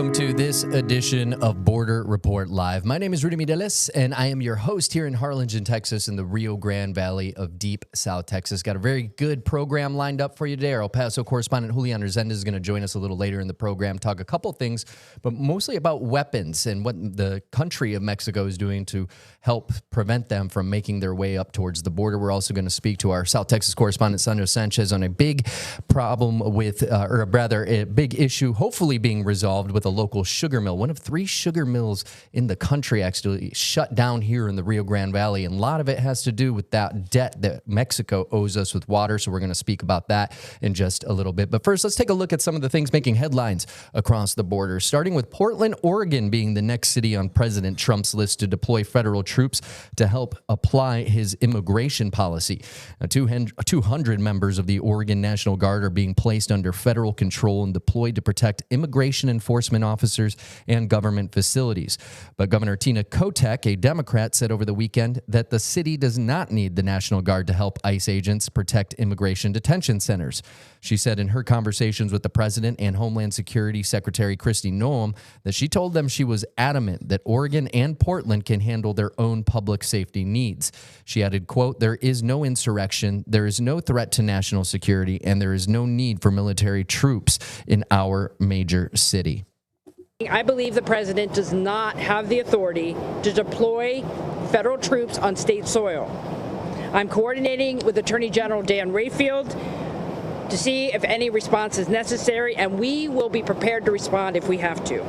welcome to this edition of Border Report Live. My name is Rudy Mideles, and I am your host here in Harlingen, Texas, in the Rio Grande Valley of deep South Texas. Got a very good program lined up for you today. Our El Paso correspondent Julian Resendez is going to join us a little later in the program, talk a couple things, but mostly about weapons and what the country of Mexico is doing to help prevent them from making their way up towards the border. We're also going to speak to our South Texas correspondent Sandra Sanchez on a big problem with, or rather a big issue, hopefully being resolved with a local sugar mill. One of 3 sugar mills in the country actually shut down here in the Rio Grande Valley, and a lot of it has to do with that debt that Mexico owes us with water, so we're going to speak about that in just a little bit. But first, let's take a look at some of the things making headlines across the border, starting with Portland, Oregon being the next city on President Trump's list to deploy federal troops to help apply his immigration policy. Now, 200 members of the Oregon National Guard are being placed under federal control and deployed to protect immigration enforcement officers and government facilities. But Governor Tina Kotek, a Democrat, said over the weekend that the city does not need the National Guard to help ICE agents protect immigration detention centers. She said in her conversations with the president and Homeland Security Secretary Kristi Noem that she told them she was adamant that Oregon and Portland can handle their own public safety needs. She added, quote, "There is no insurrection, there is no threat to national security, and there is no need for military troops in our major city." I believe the president does not have the authority to deploy federal troops on state soil. I'm coordinating with Attorney General Dan Rayfield to see if any response is necessary, and we will be prepared to respond if we have to.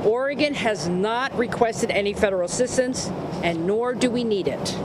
Oregon has not requested any federal assistance, and nor do we need it.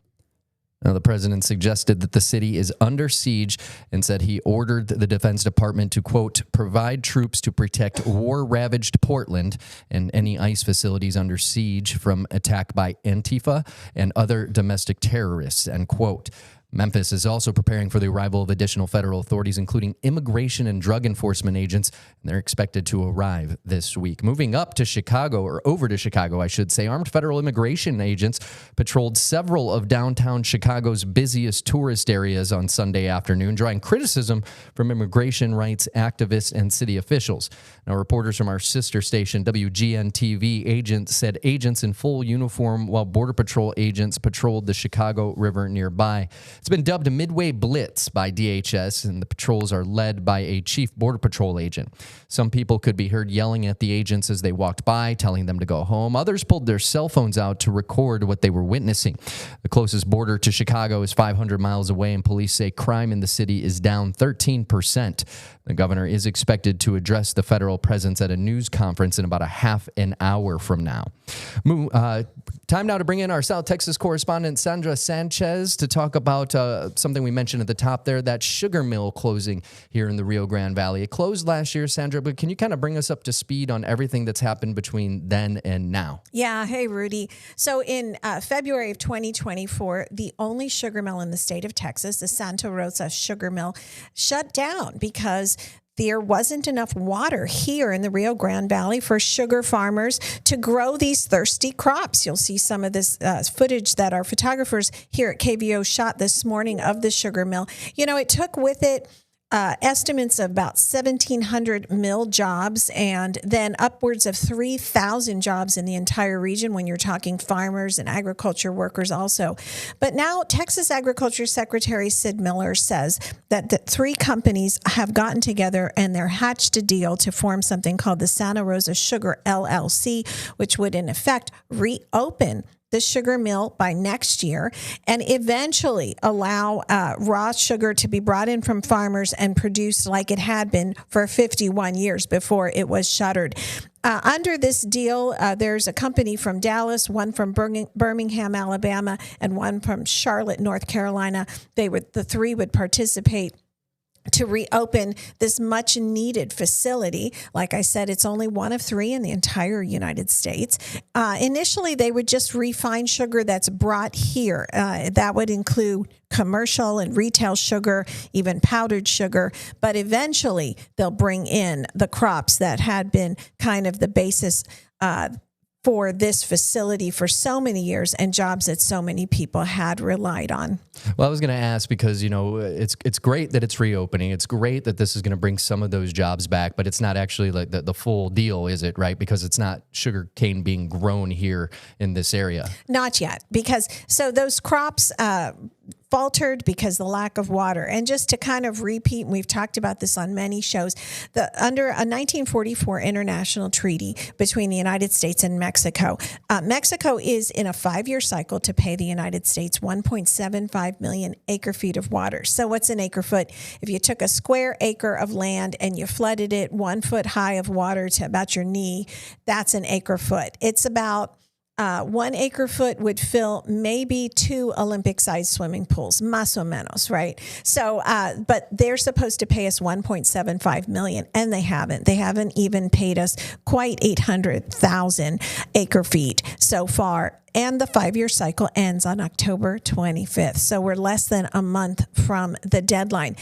Now, the president suggested that the city is under siege and said he ordered the Defense Department to, quote, "provide troops to protect war-ravaged Portland and any ICE facilities under siege from attack by Antifa and other domestic terrorists," end quote. Memphis is also preparing for the arrival of additional federal authorities, including immigration and drug enforcement agents, and they're expected to arrive this week. Moving up to Chicago, or over to Chicago, I should say, armed federal immigration agents patrolled several of downtown Chicago's busiest tourist areas on Sunday afternoon, drawing criticism from immigration rights activists and city officials. Now, reporters from our sister station, WGN-TV, said agents in full uniform while Border Patrol agents patrolled the Chicago River nearby. It's been dubbed a Midway Blitz by DHS, and the patrols are led by a chief Border Patrol agent. Some people could be heard yelling at the agents as they walked by, telling them to go home. Others pulled their cell phones out to record what they were witnessing. The closest border to Chicago is 500 miles away, and police say crime in the city is down 13%. The governor is expected to address the federal presence at a news conference in about a half an hour from now. Time now to bring in our South Texas correspondent, Sandra Sanchez, to talk about something we mentioned at the top there, that sugar mill closing here in the Rio Grande Valley. It closed last year, Sandra, but can you kind of bring us up to speed on everything that's happened between then and now? Yeah. Hey, Rudy. So in February of 2024, the only sugar mill in the state of Texas, the Santa Rosa Sugar Mill, shut down because there wasn't enough water here in the Rio Grande Valley for sugar farmers to grow these thirsty crops. You'll see some of this footage that our photographers here at KVO shot this morning of the sugar mill. You know, it took with it estimates of about 1,700 mill jobs and then upwards of 3,000 jobs in the entire region when you're talking farmers and agriculture workers also. But now Texas Agriculture Secretary Sid Miller says that the 3 companies have gotten together and they're hatched a deal to form something called the Santa Rosa Sugar LLC, which would in effect reopen the sugar mill by next year and eventually allow raw sugar to be brought in from farmers and produced like it had been for 51 years before it was shuttered. Under this deal, there's a company from Dallas, one from Birmingham, Alabama, and one from Charlotte, North Carolina. The 3 would participate to reopen this much needed facility. Like I said, it's only one of 3 in the entire United States. Initially, they would just refine sugar that's brought here. That would include commercial and retail sugar, even powdered sugar. But eventually, they'll bring in the crops that had been kind of the basis for this facility for so many years and jobs that so many people had relied on. Well, I was going to ask because, it's great that it's reopening. It's great that this is going to bring some of those jobs back, but it's not actually like the full deal, is it, right? Because it's not sugar cane being grown here in this area. Not yet, because so those crops faltered because the lack of water. And just to kind of repeat, and we've talked about this on many shows, under a 1944 international treaty between the United States and Mexico, Mexico is in a 5-year cycle to pay the United States 1.75 million acre feet of water. So what's an acre foot? If you took a square acre of land and you flooded it 1 foot high of water to about your knee, that's an acre foot. It's about 1 acre foot would fill maybe 2 Olympic-sized swimming pools, más o menos, right? So, but they're supposed to pay us 1.75 million, and they haven't. They haven't even paid us quite 800,000 acre feet so far. And the 5-year cycle ends on October 25th. So we're less than a month from the deadline.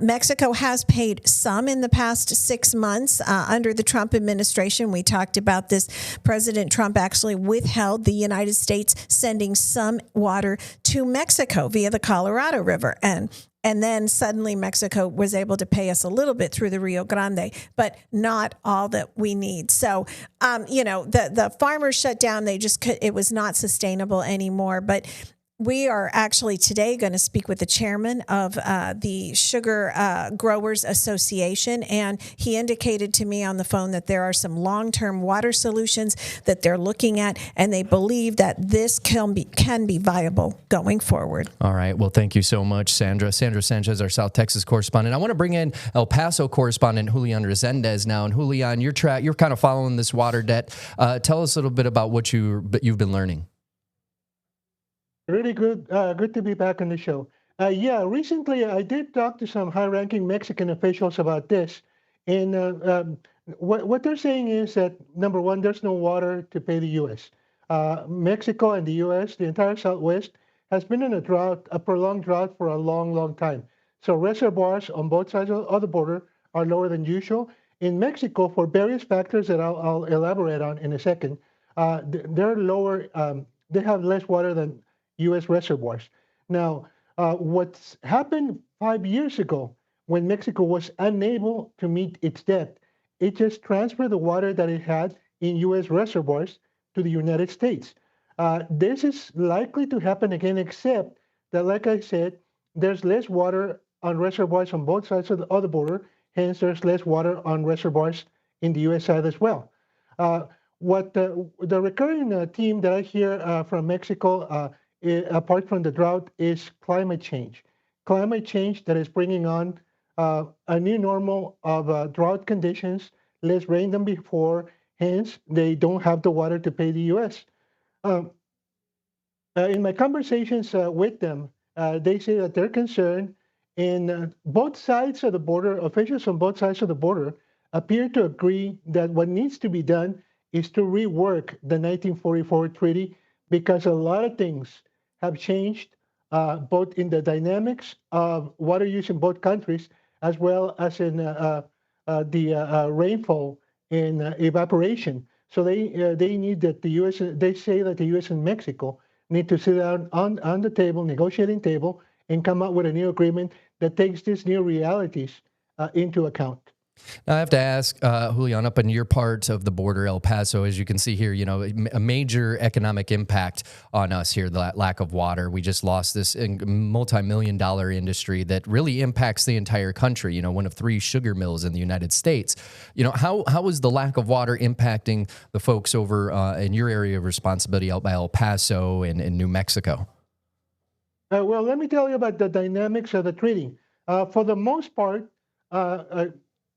Mexico has paid some in the past 6 months under the Trump administration. We talked about this. President Trump actually withheld the United States sending some water to Mexico via the Colorado River. And then suddenly Mexico was able to pay us a little bit through the Rio Grande, but not all that we need. So, the farmers shut down. It was not sustainable anymore. But we are actually today going to speak with the chairman of the Sugar Growers Association, and he indicated to me on the phone that there are some long-term water solutions that they're looking at, and they believe that this can be viable going forward. All right. Well, thank you so much, Sandra. Sandra Sanchez, our South Texas correspondent. I want to bring in El Paso correspondent Julian Resendez now. And Julian, you're kind of following this water debt. Tell us a little bit about what you've been learning. Really good. Good to be back on the show. Recently I did talk to some high-ranking Mexican officials about this, and what they're saying is that number one, there's no water to pay the U.S. Mexico and the U.S., the entire Southwest, has been in a prolonged drought for a long, long time. So reservoirs on both sides of the border are lower than usual. In Mexico, for various factors that I'll elaborate on in a second, they're lower. They have less water than U.S. reservoirs. Now, what's happened 5 years ago when Mexico was unable to meet its debt, it just transferred the water that it had in U.S. reservoirs to the United States. This is likely to happen again, except that, like I said, there's less water on reservoirs on both sides of the border, hence there's less water on reservoirs in the U.S. side as well. What the recurring theme that I hear from Mexico, apart from the drought, is climate change. Climate change that is bringing on a new normal of drought conditions, less rain than before, hence they don't have the water to pay the U.S. In my conversations with them, they say that they're concerned, and both sides of the border, officials on both sides of the border appear to agree that what needs to be done is to rework the 1944 treaty, because a lot of things have changed, both in the dynamics of water use in both countries, as well as in the rainfall and evaporation. So they need that the U.S. They say that the U.S. and Mexico need to sit down on the table, negotiating table, and come up with a new agreement that takes these new realities into account. Now, I have to ask, Julian, up in your part of the border, El Paso, as you can see here, a major economic impact on us here, the lack of water. We just lost this multi-million-dollar industry that really impacts the entire country, one of 3 sugar mills in the United States. How is the lack of water impacting the folks over in your area of responsibility out by El Paso and in New Mexico? Well, let me tell you about the dynamics of the treaty. For the most part,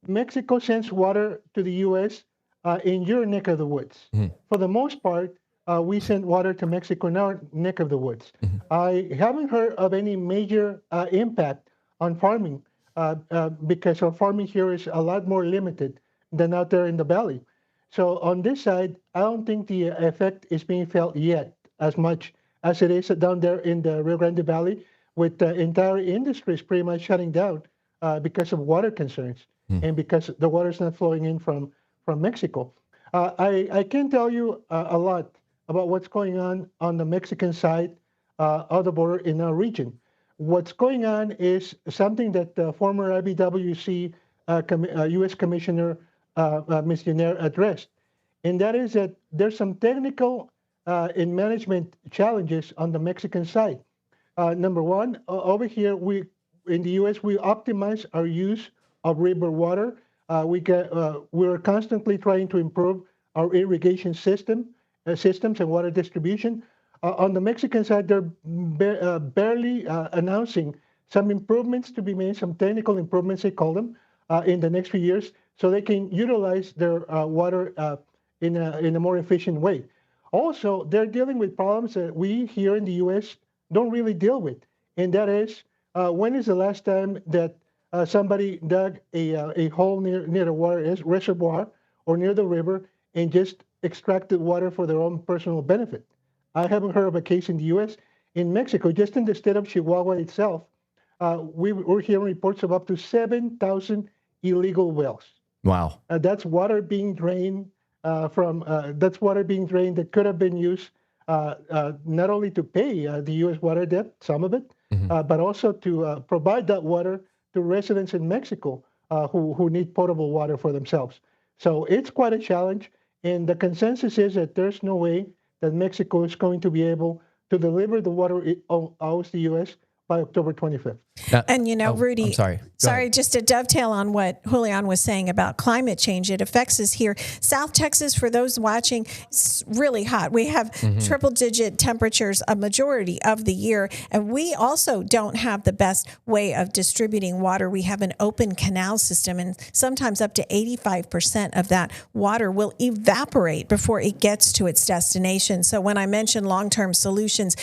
Mexico sends water to the U.S. In your neck of the woods. Mm-hmm. For the most part, we send water to Mexico in our neck of the woods. Mm-hmm. I haven't heard of any major impact on farming because our farming here is a lot more limited than out there in the valley. So on this side, I don't think the effect is being felt yet as much as it is down there in the Rio Grande Valley, with the entire industries pretty much shutting down because of water concerns. And because the water is not flowing in from Mexico. I can tell you a lot about what's going on the Mexican side of the border in our region. What's going on is something that the former IBWC U.S. Commissioner Ms. Jenner addressed, and that is that there's some technical and management challenges on the Mexican side. Number one, over here, we in the U.S. we optimize our use of river water. We're constantly trying to improve our irrigation systems and water distribution. On the Mexican side, they're barely announcing some improvements to be made, some technical improvements they call them, in the next few years, so they can utilize their water in a more efficient way. Also, they're dealing with problems that we here in the U.S. don't really deal with, and that is when is the last time that somebody dug a hole near the water reservoir or near the river and just extracted water for their own personal benefit? I haven't heard of a case in the U.S. In Mexico, just in the state of Chihuahua itself, we're hearing reports of up to 7,000 illegal wells. Wow. That's water being drained that's water being drained that could have been used not only to pay the U.S. water debt, some of it, but also to provide that water to residents in Mexico who need potable water for themselves. So it's quite a challenge, and the consensus is that there's no way that Mexico is going to be able to deliver the water it owes the U.S. by October 25th. And Rudy, I'm sorry. Sorry, just to dovetail on what Julian was saying about climate change, it affects us here. South Texas, for those watching, it's really hot. We have triple-digit temperatures a majority of the year, and we also don't have the best way of distributing water. We have an open canal system, and sometimes up to 85% of that water will evaporate before it gets to its destination. So when I mention long-term solutions,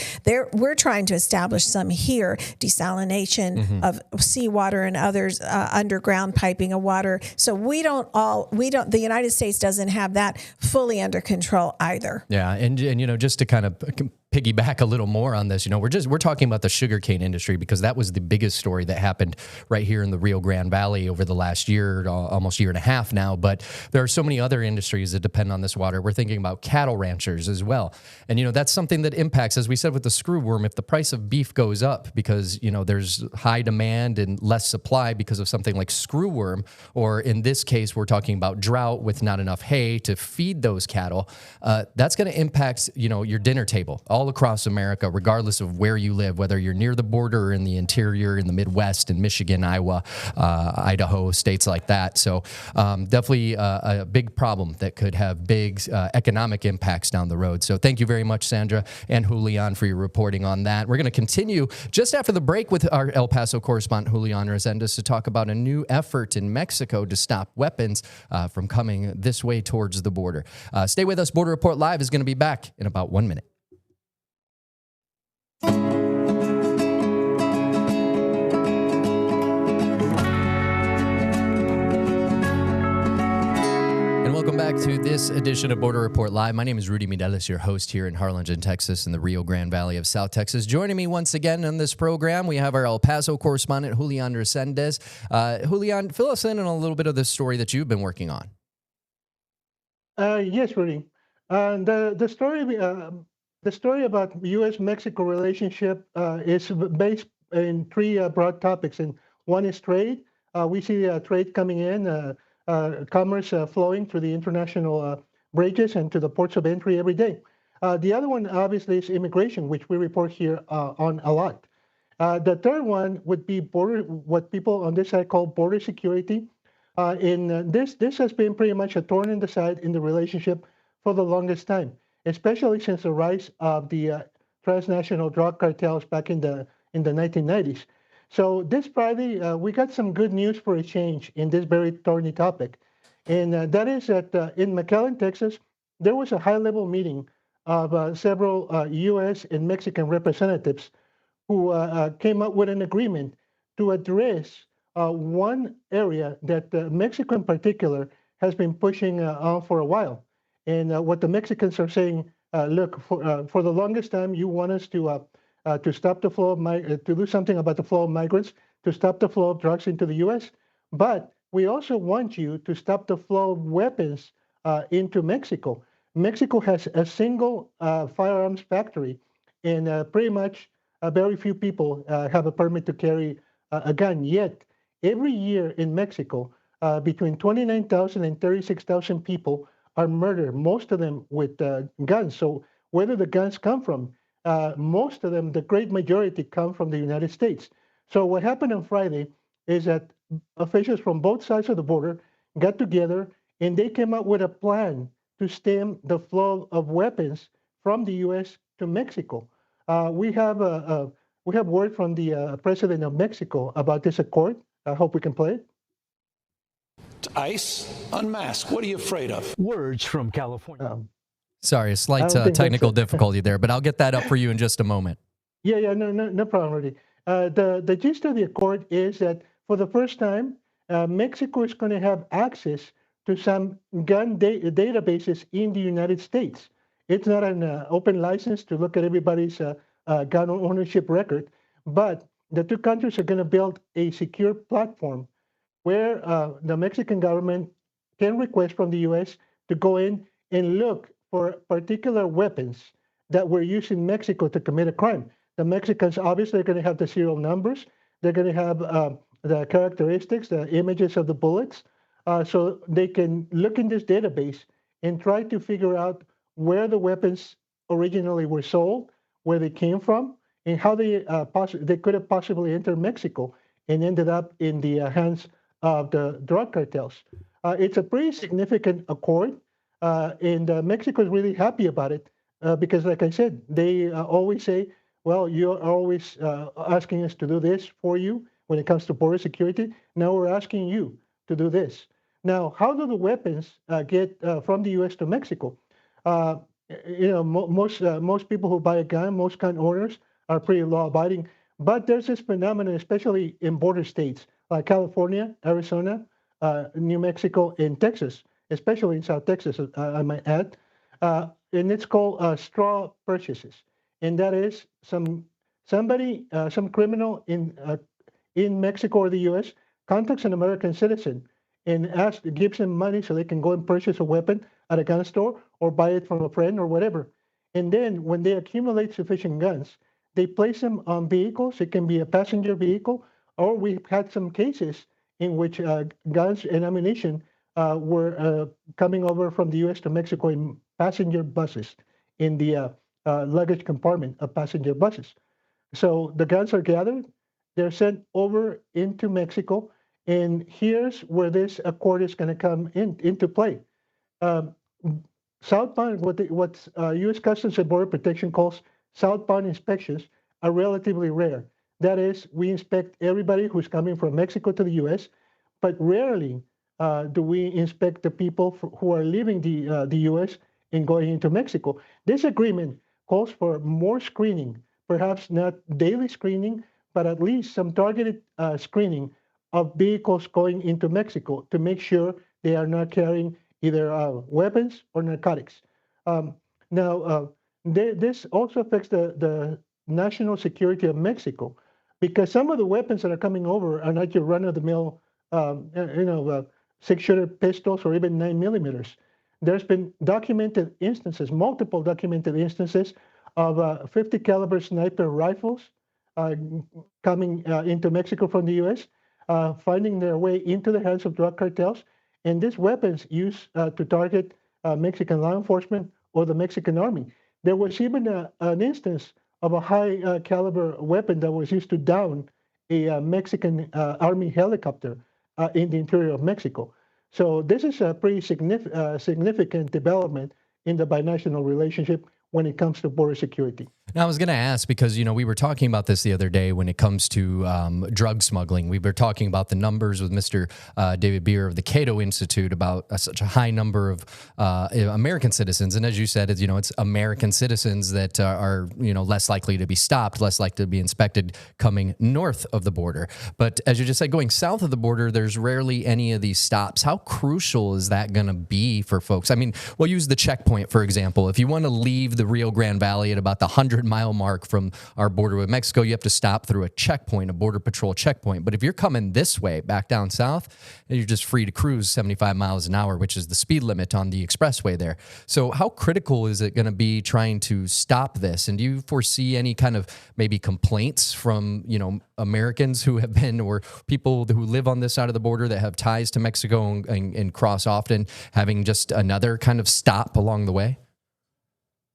we're trying to establish some here, desalination of seawater and others, underground piping of water. So the United States doesn't have that fully under control either. Yeah, and just to kind of piggyback a little more on this, we're talking about the sugarcane industry because that was the biggest story that happened right here in the Rio Grande Valley over the last year, almost year and a half now. But there are so many other industries that depend on this water. We're thinking about cattle ranchers as well. And, that's something that impacts, as we said with the screwworm, if the price of beef goes up because, there's high demand and less supply because of something like screwworm, or in this case, we're talking about drought with not enough hay to feed those cattle, that's going to impact, your dinner table all across America, regardless of where you live, whether you're near the border or in the interior, in the Midwest, in Michigan, Iowa, Idaho, states like that. So definitely a big problem that could have big economic impacts down the road. So thank you very much, Sandra and Julian, for your reporting on that. We're going to continue just after the break with our El Paso correspondent, Julian Resendiz, to talk about a new effort in Mexico to stop weapons from coming this way towards the border. Stay with us. Border Report Live is going to be back in about 1 minute. Welcome back to this edition of Border Report Live. My name is Rudy Mideles, your host here in Harlingen, Texas, in the Rio Grande Valley of South Texas. Joining me once again on this program, we have our El Paso correspondent, Julian Resendiz. Julian, fill us in on a little bit of the story that you've been working on. Yes, Rudy. The story about U.S.-Mexico relationship is based in three broad topics, and one is trade. We see trade coming in. Commerce flowing through the international bridges and to the ports of entry every day. The other one, obviously, is immigration, which we report here on a lot. The third one would be what people on this side call border security. This has been pretty much a thorn in the side in the relationship for the longest time, especially since the rise of the transnational drug cartels back in the 1990s. So this Friday, we got some good news for a change in this very thorny topic. And that is that in McAllen, Texas, there was a high-level meeting of several U.S. and Mexican representatives who came up with an agreement to address one area that Mexico in particular has been pushing on for a while. And what the Mexicans are saying, look, for the longest time, you want us to stop the flow of to do something about the flow of migrants, to stop the flow of drugs into the U.S. But we also want you to stop the flow of weapons into Mexico. Mexico has a single firearms factory, and pretty much very few people have a permit to carry a gun. Yet, every year in Mexico, between 29,000 and 36,000 people are murdered, most of them with guns. So, where do the guns come from? Most of them, the great majority, come from the United States. So, what happened on Friday is that officials from both sides of the border got together and they came up with a plan to stem the flow of weapons from the U.S. to Mexico. We have word from the president of Mexico about this accord. I hope we can play it. ICE, unmask. What are you afraid of? Words from California. Sorry, a slight technical difficulty there, but I'll get that up for you in just a moment. Yeah, no problem, Rudy. The gist of the accord is that for the first time, Mexico is going to have access to some gun databases in the United States. It's not an open license to look at everybody's gun ownership record, but the two countries are going to build a secure platform where the Mexican government can request from the U.S. to go in and look for particular weapons that were used in Mexico to commit a crime. The Mexicans obviously are going to have the serial numbers. They're going to have the characteristics, the images of the bullets, so they can look in this database and try to figure out where the weapons originally were sold, where they came from, and how they could have possibly entered Mexico and ended up in the hands of the drug cartels. It's a pretty significant accord, and Mexico is really happy about it because, like I said, they always say, well, you're always asking us to do this for you when it comes to border security. Now we're asking you to do this. Now, how do the weapons get from the U.S. to Mexico? Most people who buy a gun, most gun owners are pretty law-abiding. But there's this phenomenon, especially in border states like California, Arizona, New Mexico, and Texas, especially in South Texas, I might add. And it's called straw purchases. And that is some criminal in Mexico or the U.S. contacts an American citizen and gives them money so they can go and purchase a weapon at a gun store or buy it from a friend or whatever. And then when they accumulate sufficient guns, they place them on vehicles. It can be a passenger vehicle, or we've had some cases in which guns and ammunition were coming over from the U.S. to Mexico in passenger buses, in the luggage compartment of passenger buses. So the guns are gathered, they're sent over into Mexico, and here's where this accord is going to come into play. Southbound, what U.S. Customs and Border Protection calls southbound inspections, are relatively rare. That is, we inspect everybody who's coming from Mexico to the U.S., but rarely do we inspect the people who are leaving the U.S. and going into Mexico. This agreement calls for more screening, perhaps not daily screening, but at least some targeted screening of vehicles going into Mexico to make sure they are not carrying either weapons or narcotics. This also affects the national security of Mexico, because some of the weapons that are coming over are not your run-of-the-mill, 6-shooter pistols or even 9mm. There's been documented instances, multiple documented instances of 50 caliber sniper rifles coming into Mexico from the U.S., finding their way into the hands of drug cartels, and these weapons used to target Mexican law enforcement or the Mexican army. There was even an instance of a high caliber weapon that was used to down a Mexican army helicopter in the interior of Mexico. So this is a pretty significant development in the binational relationship when it comes to border security. Now, I was going to ask because, we were talking about this the other day when it comes to drug smuggling. We were talking about the numbers with Mr. David Beer of the Cato Institute about such a high number of American citizens. And as you said, it's American citizens that are, less likely to be stopped, less likely to be inspected coming north of the border. But as you just said, going south of the border, there's rarely any of these stops. How crucial is that going to be for folks? I mean, we'll use the checkpoint, for example. If you want to leave the Rio Grande Valley at about the 100th 100-mile mark from our border with Mexico, you have to stop through a checkpoint, a border patrol checkpoint. But if you're coming this way, back down south, you're just free to cruise 75 miles an hour, which is the speed limit on the expressway there. So how critical is it going to be trying to stop this? And do you foresee any kind of maybe complaints from, Americans who have been, or people who live on this side of the border that have ties to Mexico and cross often, having just another kind of stop along the way?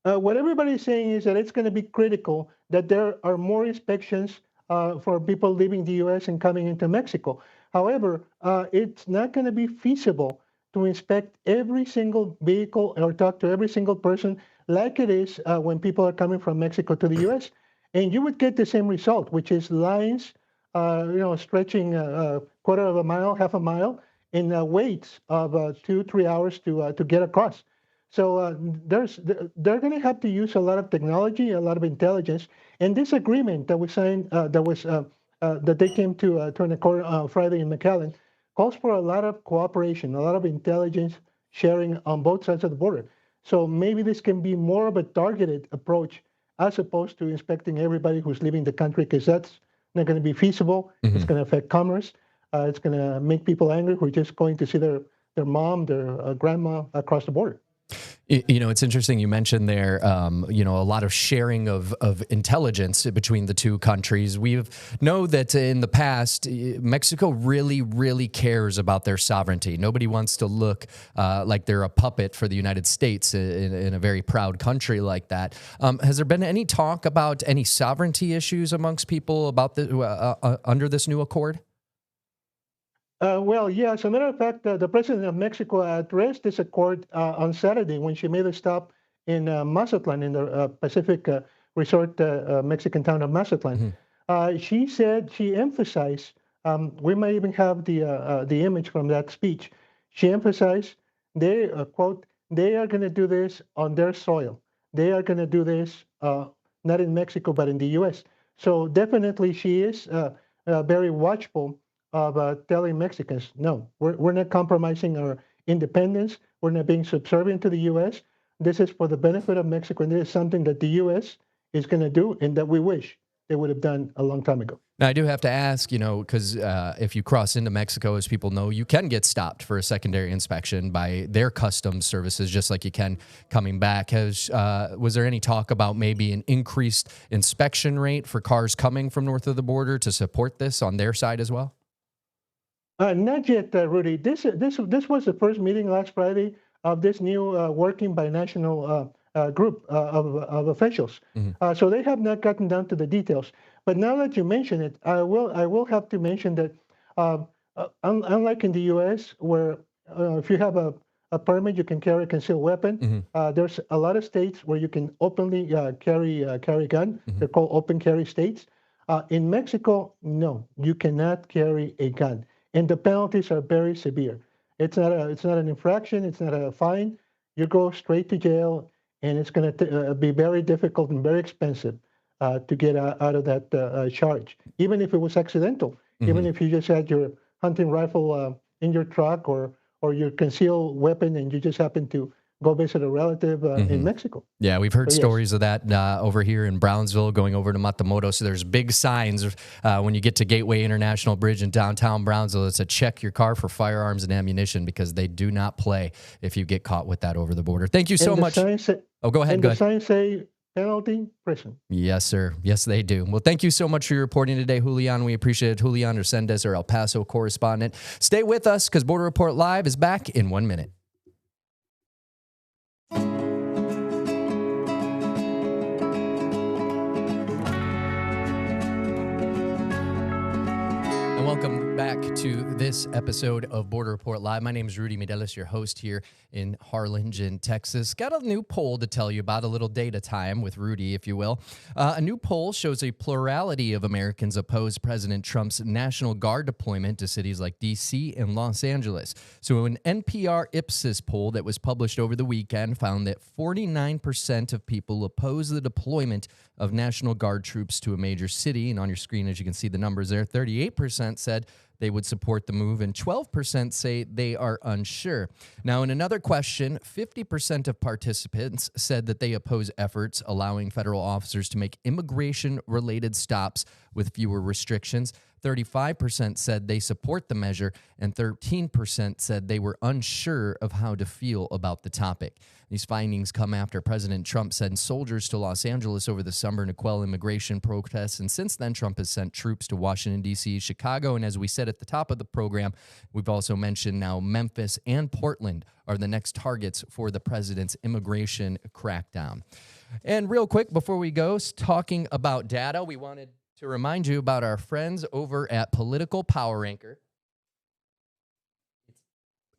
What everybody's saying is that it's going to be critical that there are more inspections for people leaving the U.S. and coming into Mexico. However, it's not going to be feasible to inspect every single vehicle or talk to every single person like it is when people are coming from Mexico to the U.S. And you would get the same result, which is lines, stretching a quarter of a mile, half a mile, in waits of 2-3 hours to get across. So they're going to have to use a lot of technology, a lot of intelligence. And this agreement that was signed, that they came to turn the corner Friday in McAllen, calls for a lot of cooperation, a lot of intelligence sharing on both sides of the border. So maybe this can be more of a targeted approach as opposed to inspecting everybody who's leaving the country, because that's not going to be feasible. Mm-hmm. It's going to affect commerce. It's going to make people angry who are just going to see their mom, their grandma across the border. It's interesting you mentioned there, a lot of sharing of intelligence between the two countries. We know that in the past, Mexico really, really cares about their sovereignty. Nobody wants to look like they're a puppet for the United States in a very proud country like that. Has there been any talk about any sovereignty issues amongst people about under this new accord? Well, yeah, as a matter of fact, the president of Mexico addressed this accord on Saturday when she made a stop in Mazatlan, in the Pacific resort Mexican town of Mazatlan. Mm-hmm. She emphasized, we might even have the image from that speech. She emphasized, quote, they are going to do this on their soil. They are going to do this not in Mexico, but in the U.S. So definitely she is very watchful of telling Mexicans, no, we're not compromising our independence. We're not being subservient to the U.S. This is for the benefit of Mexico, and this is something that the U.S. is going to do and that we wish they would have done a long time ago. Now, I do have to ask, because if you cross into Mexico, as people know, you can get stopped for a secondary inspection by their customs services, just like you can coming back. Was there any talk about maybe an increased inspection rate for cars coming from north of the border to support this on their side as well? Not yet, Rudy. This was the first meeting last Friday of this new working binational group of officials. Mm-hmm. So they have not gotten down to the details. But now that you mention it, I will have to mention that unlike in the U.S., where if you have a permit, you can carry a concealed weapon. Mm-hmm. There's a lot of states where you can openly carry a gun. Mm-hmm. They're called open carry states. In Mexico, no, you cannot carry a gun. And the penalties are very severe. It's not an infraction. It's not a fine. You go straight to jail, and it's going to be very difficult and very expensive to get out of that charge. Even if it was accidental, mm-hmm. even if you just had your hunting rifle in your truck or your concealed weapon, and you just happen to go visit a relative mm-hmm. in Mexico. Yeah, we've heard stories of that over here in Brownsville, going over to Matamoros. So there's big signs when you get to Gateway International Bridge in downtown Brownsville. It's a check your car for firearms and ammunition, because they do not play if you get caught with that over the border. Thank you so much. Go ahead. The signs say penalty, prison. Yes, sir. Yes, they do. Well, thank you so much for your reporting today, Julian. We appreciate it. Julian Resendez, our El Paso correspondent. Stay with us, because Border Report Live is back in 1 minute. Welcome back to this episode of Border Report Live. My name is Rudy Mideles, your host here in Harlingen, Texas. Got a new poll to tell you about, a little data time with Rudy, if you will. A new poll shows a plurality of Americans oppose President Trump's National Guard deployment to cities like D.C. and Los Angeles. So an NPR Ipsos poll that was published over the weekend found that 49% of people oppose the deployment of National Guard troops to a major city. And on your screen, as you can see the numbers there, 38% said they would support the move, and 12% say they are unsure. Now, in another question, 50% of participants said that they oppose efforts allowing federal officers to make immigration-related stops with fewer restrictions. 35% said they support the measure, and 13% said they were unsure of how to feel about the topic. These findings come after President Trump sent soldiers to Los Angeles over the summer to quell immigration protests, and since then, Trump has sent troops to Washington, D.C., Chicago, and as we said at the top of the program, we've also mentioned now Memphis and Portland are the next targets for the president's immigration crackdown. And real quick, before we go, talking about data, we wanted to remind you about our friends over at Political Power Ranker.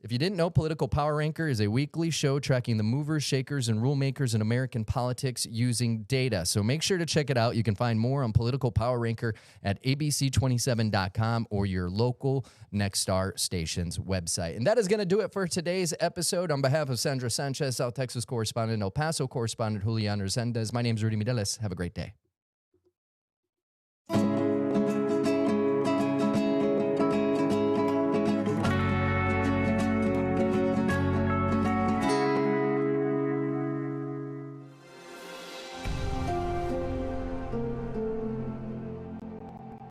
If you didn't know, Political Power Ranker is a weekly show tracking the movers, shakers, and rule makers in American politics using data. So make sure to check it out. You can find more on Political Power Ranker at abc27.com or your local Nexstar station's website. And that is going to do it for today's episode. On behalf of Sandra Sanchez, South Texas correspondent, El Paso correspondent Julian Resendez, my name is Rudy Mideles. Have a great day.